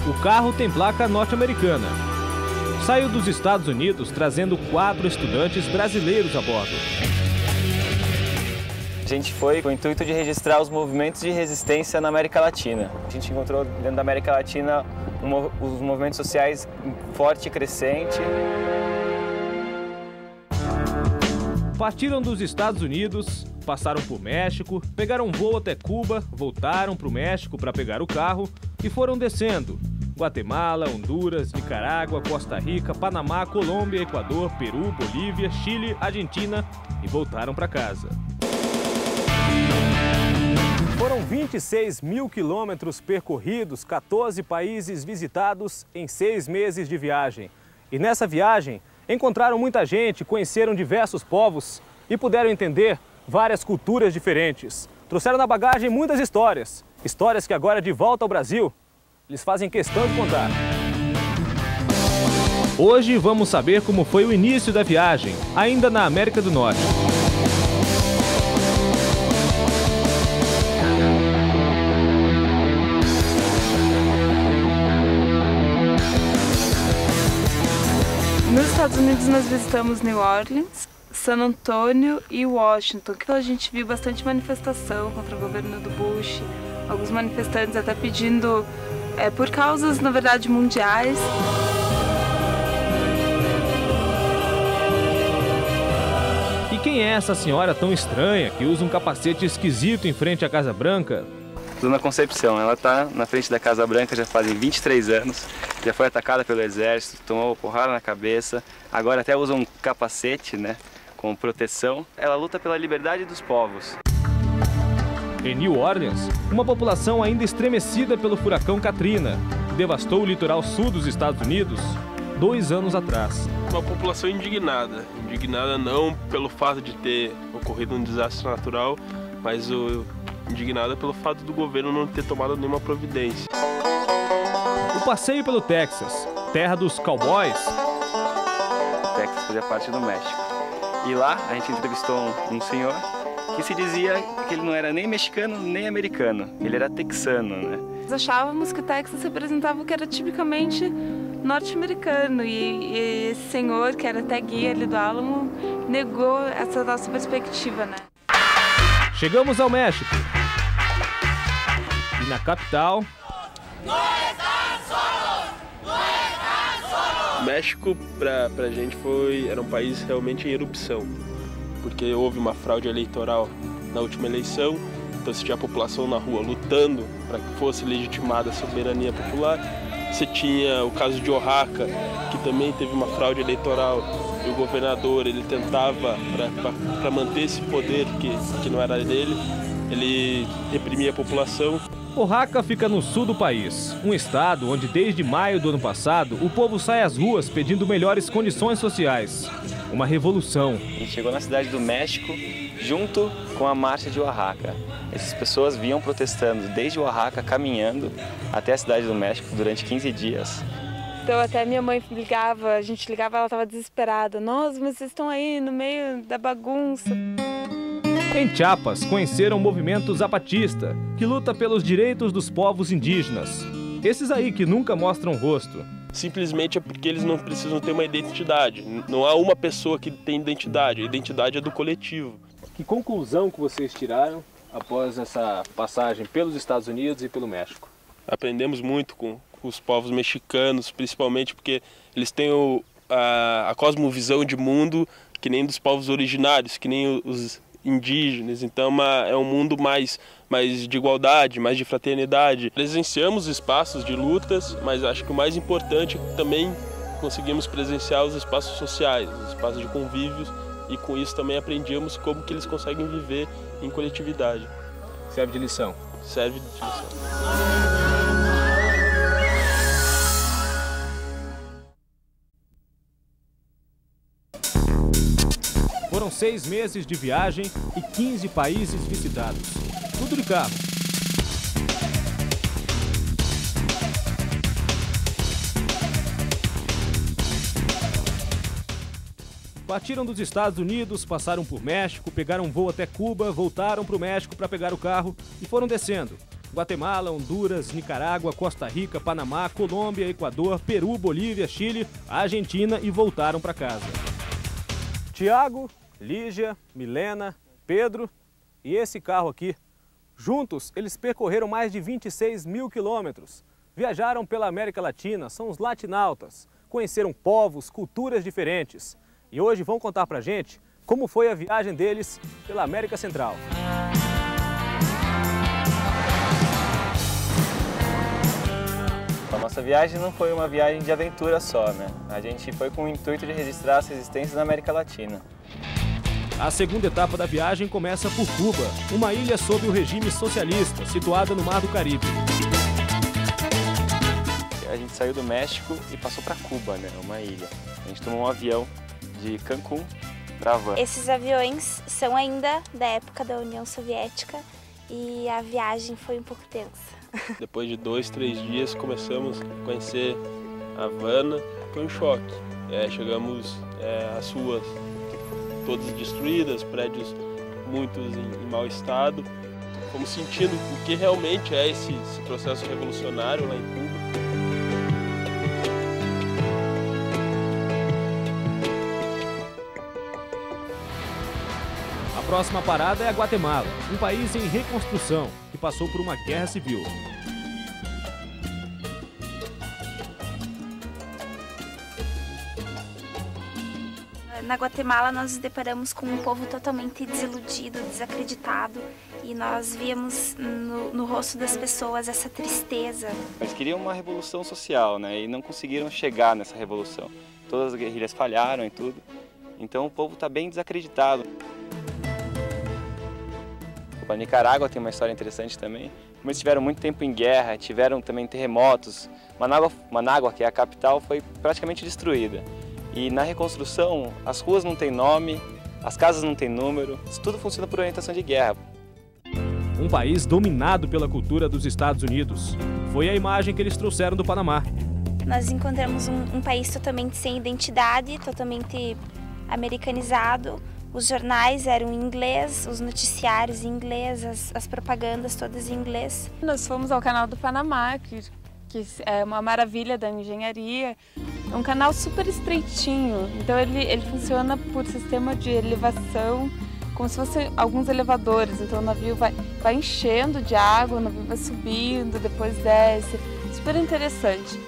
O carro tem placa norte-americana. Saiu dos Estados Unidos trazendo 4 estudantes brasileiros a bordo. A gente foi com o intuito de registrar os movimentos de resistência na América Latina. A gente encontrou dentro da América Latina os movimentos sociais forte e crescente. Partiram dos Estados Unidos, passaram por México, pegaram um voo até Cuba, voltaram para o México para pegar o carro e foram descendo. Guatemala, Honduras, Nicarágua, Costa Rica, Panamá, Colômbia, Equador, Peru, Bolívia, Chile, Argentina e voltaram para casa. Foram 26 mil quilômetros percorridos, 14 países visitados em 6 meses de viagem. E nessa viagem, encontraram muita gente, conheceram diversos povos e puderam entender várias culturas diferentes. Trouxeram na bagagem muitas histórias. Histórias que agora, de volta ao Brasil, eles fazem questão de contar. Hoje vamos saber como foi o início da viagem, ainda na América do Norte. Nos Estados Unidos nós visitamos New Orleans, San Antônio e Washington. Então a gente viu bastante manifestação contra o governo do Bush, alguns manifestantes até pedindo por causas, na verdade, mundiais. E quem é essa senhora tão estranha que usa um capacete esquisito em frente à Casa Branca? Dona Concepção, ela está na frente da Casa Branca já fazem 23 anos, já foi atacada pelo exército, tomou porrada na cabeça, agora até usa um capacete, né, com proteção. Ela luta pela liberdade dos povos. Em New Orleans, uma população ainda estremecida pelo furacão Katrina, que devastou o litoral sul dos Estados Unidos 2 anos atrás. Uma população indignada não pelo fato de ter ocorrido um desastre natural, mas indignada pelo fato do governo não ter tomado nenhuma providência. O passeio pelo Texas, terra dos cowboys. O Texas fazia parte do México. E lá a gente entrevistou um senhor que se dizia que ele não era nem mexicano nem americano, ele era texano, né? Nós achávamos que o Texas representava o que era tipicamente norte-americano e esse senhor, que era até guia ali do Álamo, negou essa nossa perspectiva, né? Chegamos ao México. E na capital... O México, pra gente, era um país realmente em erupção, porque houve uma fraude eleitoral na última eleição, então você tinha a população na rua lutando para que fosse legitimada a soberania popular. Você tinha o caso de Oaxaca, que também teve uma fraude eleitoral, e o governador, ele tentava, para manter esse poder que não era dele, ele reprimia a população. Oaxaca fica no sul do país, um estado onde desde maio do ano passado o povo sai às ruas pedindo melhores condições sociais. Uma revolução. A gente chegou na cidade do México junto com a marcha de Oaxaca. Essas pessoas vinham protestando desde Oaxaca, caminhando até a cidade do México durante 15 dias. Então até minha mãe ligava, a gente ligava, ela estava desesperada. Nossa, mas vocês estão aí no meio da bagunça. Em Chiapas, conheceram o movimento zapatista, que luta pelos direitos dos povos indígenas. Esses aí que nunca mostram rosto. Simplesmente é porque eles não precisam ter uma identidade. Não há uma pessoa que tem identidade, a identidade é do coletivo. Que conclusão que vocês tiraram após essa passagem pelos Estados Unidos e pelo México? Aprendemos muito com os povos mexicanos, principalmente porque eles têm a cosmovisão de mundo que nem dos povos originários, que nem os indígenas. Então é um mundo mais de igualdade, mais de fraternidade. Presenciamos espaços de lutas, mas acho que o mais importante é que também conseguimos presenciar os espaços sociais, os espaços de convívios, e com isso também aprendíamos como que eles conseguem viver em coletividade. Serve de lição? Serve de lição. Foram 6 meses de viagem e 15 países visitados. Tudo de carro. Partiram dos Estados Unidos, passaram por México, pegaram um voo até Cuba, voltaram para o México para pegar o carro e foram descendo. Guatemala, Honduras, Nicarágua, Costa Rica, Panamá, Colômbia, Equador, Peru, Bolívia, Chile, Argentina e voltaram para casa. Tiago, Lígia, Milena, Pedro e esse carro aqui. Juntos, eles percorreram mais de 26 mil quilômetros. Viajaram pela América Latina, são os latinautas. Conheceram povos, culturas diferentes. E hoje vão contar pra gente como foi a viagem deles pela América Central. A nossa viagem não foi uma viagem de aventura só, né? A gente foi com o intuito de registrar as resistências na América Latina. A segunda etapa da viagem começa por Cuba, uma ilha sob o regime socialista, situada no Mar do Caribe. A gente saiu do México e passou para Cuba, né? Uma ilha. A gente tomou um avião de Cancún para Havana. Esses aviões são ainda da época da União Soviética e a viagem foi um pouco tensa. Depois de 2, 3 dias começamos a conhecer Havana, foi um choque. Chegamos às ruas todas destruídas, prédios muitos em mau estado. Fomos sentindo o que realmente é esse processo revolucionário lá em Cuba. A próxima parada é a Guatemala, um país em reconstrução que passou por uma guerra civil. Na Guatemala nós nos deparamos com um povo totalmente desiludido, desacreditado, e nós víamos no rosto das pessoas essa tristeza. Eles queriam uma revolução social, né? E não conseguiram chegar nessa revolução. Todas as guerrilhas falharam e tudo, então o povo está bem desacreditado. A Nicarágua tem uma história interessante também. Como eles tiveram muito tempo em guerra, tiveram também terremotos, Manágua, que é a capital, foi praticamente destruída. E na reconstrução, as ruas não têm nome, as casas não têm número, isso tudo funciona por orientação de guerra. Um país dominado pela cultura dos Estados Unidos. Foi a imagem que eles trouxeram do Panamá. Nós encontramos um país totalmente sem identidade, totalmente americanizado. Os jornais eram em inglês, os noticiários em inglês, as propagandas todas em inglês. Nós fomos ao Canal do Panamá, que é uma maravilha da engenharia. É um canal super estreitinho, então ele funciona por sistema de elevação, como se fossem alguns elevadores. Então o navio vai enchendo de água, o navio vai subindo, depois desce. Super interessante.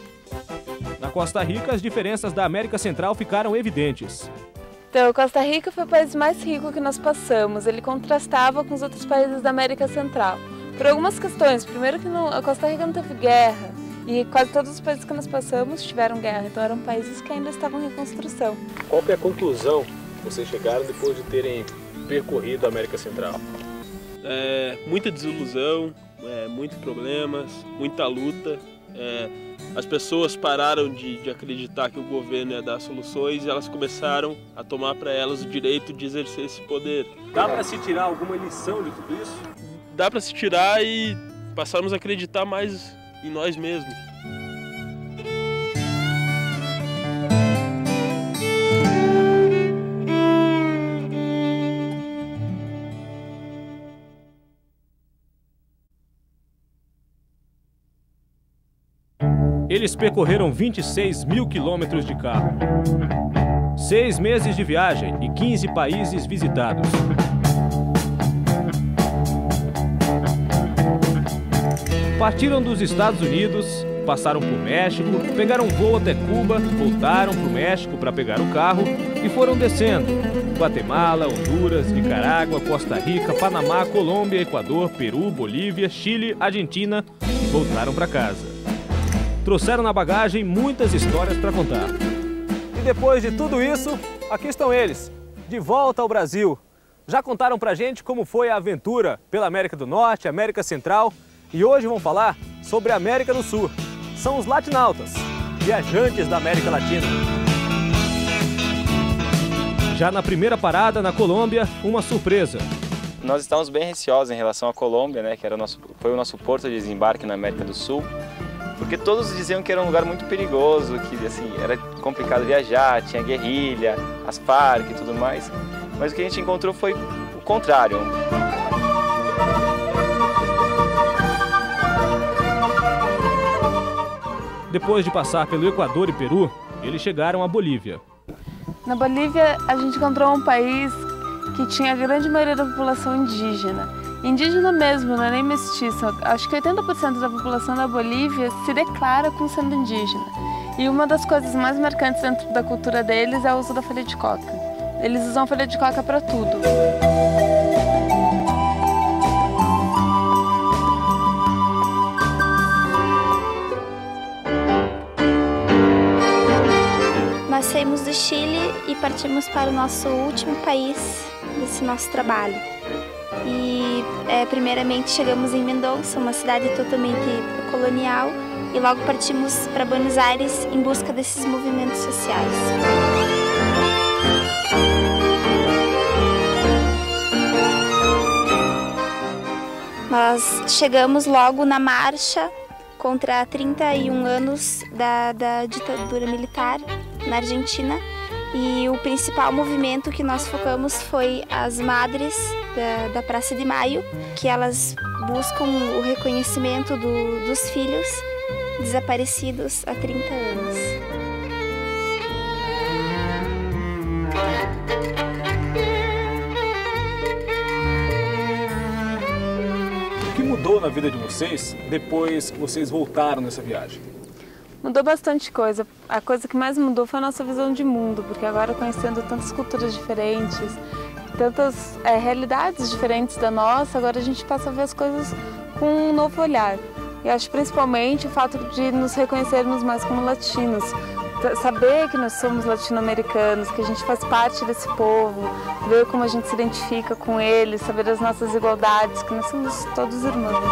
Na Costa Rica, as diferenças da América Central ficaram evidentes. Então, Costa Rica foi o país mais rico que nós passamos. Ele contrastava com os outros países da América Central. Por algumas questões. Primeiro que a Costa Rica não teve guerra. E quase todos os países que nós passamos tiveram guerra. Então eram países que ainda estavam em reconstrução. Qual que é a conclusão que vocês chegaram depois de terem percorrido a América Central? Muita desilusão, muitos problemas, muita luta. As pessoas pararam de acreditar que o governo ia dar soluções e elas começaram a tomar para elas o direito de exercer esse poder. Dá para se tirar alguma lição de tudo isso? Dá para se tirar e passarmos a acreditar mais em nós mesmos. Eles percorreram 26 mil quilômetros de carro. 6 meses de viagem e 15 países visitados. Partiram dos Estados Unidos, passaram por México, pegaram voo até Cuba, voltaram para o México para pegar o carro e foram descendo. Guatemala, Honduras, Nicarágua, Costa Rica, Panamá, Colômbia, Equador, Peru, Bolívia, Chile, Argentina e voltaram para casa. Trouxeram na bagagem muitas histórias para contar. E depois de tudo isso, aqui estão eles, de volta ao Brasil. Já contaram pra gente como foi a aventura pela América do Norte, América Central, e hoje vão falar sobre a América do Sul. São os latinautas, viajantes da América Latina. Já na primeira parada, na Colômbia, uma surpresa. Nós estávamos bem receosos em relação à Colômbia, né, que foi o nosso porto de desembarque na América do Sul. Porque todos diziam que era um lugar muito perigoso, que assim, era complicado viajar, tinha guerrilha, as Farc e tudo mais. Mas o que a gente encontrou foi o contrário. Depois de passar pelo Equador e Peru, eles chegaram à Bolívia. Na Bolívia, a gente encontrou um país que tinha a grande maioria da população indígena. Indígena mesmo, não é nem mestiça. Acho que 80% da população da Bolívia se declara como sendo indígena. E uma das coisas mais marcantes dentro da cultura deles é o uso da folha de coca. Eles usam folha de coca para tudo. Nós saímos do Chile e partimos para o nosso último país desse nosso trabalho. E primeiramente chegamos em Mendoza, uma cidade totalmente colonial, e logo partimos para Buenos Aires em busca desses movimentos sociais. Nós chegamos logo na marcha contra 31 anos da ditadura militar na Argentina, e o principal movimento que nós focamos foi as madres da Praça de Maio, que elas buscam o reconhecimento dos filhos desaparecidos há 30 anos. O que mudou na vida de vocês depois que vocês voltaram nessa viagem? Mudou bastante coisa. A coisa que mais mudou foi a nossa visão de mundo, porque agora conhecendo tantas culturas diferentes, tantas realidades diferentes da nossa, agora a gente passa a ver as coisas com um novo olhar. E acho principalmente o fato de nos reconhecermos mais como latinos, saber que nós somos latino-americanos, que a gente faz parte desse povo, ver como a gente se identifica com eles, saber das nossas igualdades, que nós somos todos irmãos.